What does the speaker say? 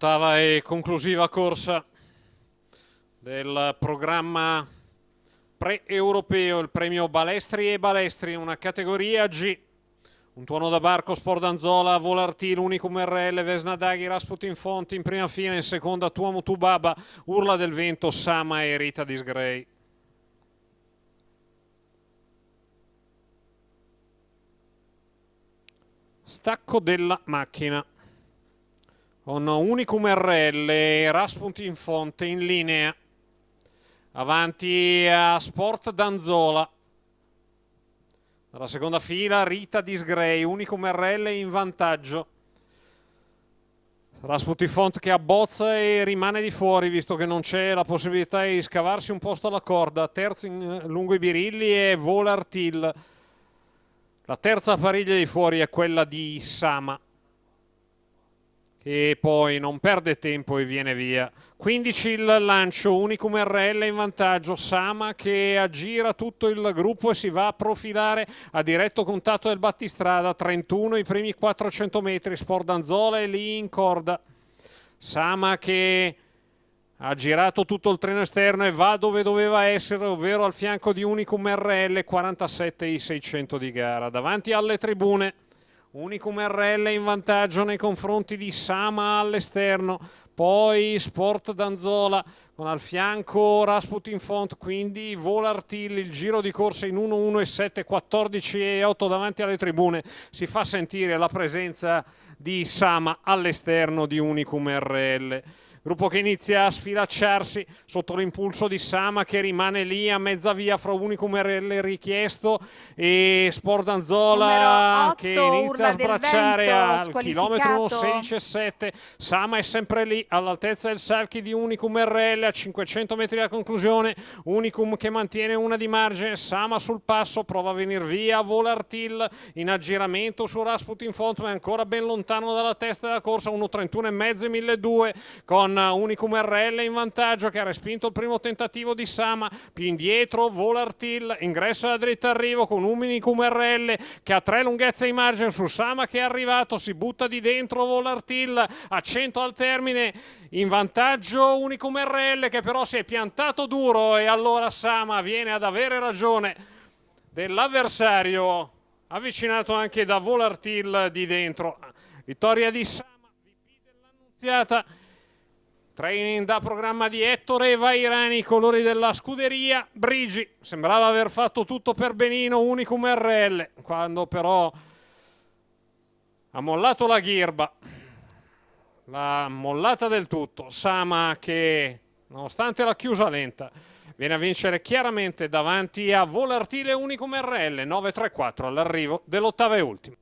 Ottava e conclusiva corsa del programma pre-europeo, il premio Balestri e Balestri, una categoria G. Un tuono da barco, Spordanzola, Volartil, Unicum RL, Vesnadaghi, Rasputin Fonti in prima fila, in seconda Tuomo Tubaba, Urla del Vento, Sama e Rita Disgrey. Stacco della macchina con Unicum RL e Rasputin Fonte in linea. Avanti a Sport Danzola. Dalla seconda fila Rita Disgrey, Unicum RL in vantaggio. Rasputin Font che abbozza e rimane di fuori visto che non c'è la possibilità di scavarsi un posto alla corda. Terzo lungo i birilli è Volartil. La terza pariglia di fuori è quella di Sama, che poi non perde tempo e viene via. 15 il lancio, Unicum RL in vantaggio, Sama che aggira tutto il gruppo e si va a profilare a diretto contatto del battistrada. 31 i primi 400 metri, Spordanzola è lì in corda. Sama che ha girato tutto il treno esterno e va dove doveva essere, ovvero al fianco di Unicum RL. 47 i 600 di gara. Davanti alle tribune Unicum RL in vantaggio nei confronti di Sama all'esterno, poi Sport Danzola con al fianco Rasputin Font, quindi Volartil. Il giro di corsa in 1-1 e 7, 14 e 8 davanti alle tribune. Si fa sentire la presenza di Sama all'esterno di Unicum RL. Gruppo che inizia a sfilacciarsi sotto l'impulso di Sama che rimane lì a mezza via fra Unicum RL richiesto e Spordanzola che inizia a sbracciare al chilometro 16,7. Sama è sempre lì all'altezza del Salchi di Unicum RL a 500 metri dalla conclusione. Unicum che mantiene una di margine, Sama sul passo, prova a venire via Volartil in aggiramento su Rasputin Font, ma è ancora ben lontano dalla testa della corsa. 1,31,5 e 1.200 con Unicum RL in vantaggio che ha respinto il primo tentativo di Sama. Più indietro Volartil, ingresso da dritta arrivo con Unicum RL che ha 3 lunghezze di margine su Sama che è arrivato, si butta di dentro Volartil a 100 al termine, in vantaggio Unicum RL che però si è piantato duro e allora Sama viene ad avere ragione dell'avversario, avvicinato anche da Volartil di dentro. Vittoria di Sama, VP dell'Annunziata. Training da programma di Ettore Vairani, colori della scuderia Brigi. Sembrava aver fatto tutto per benino Unicum RL, quando però ha mollato la ghirba, l'ha mollata del tutto. Sama che, nonostante la chiusa lenta, viene a vincere chiaramente davanti a Volartil e Unicum RL. 9-3-4 all'arrivo dell'ottava e ultima.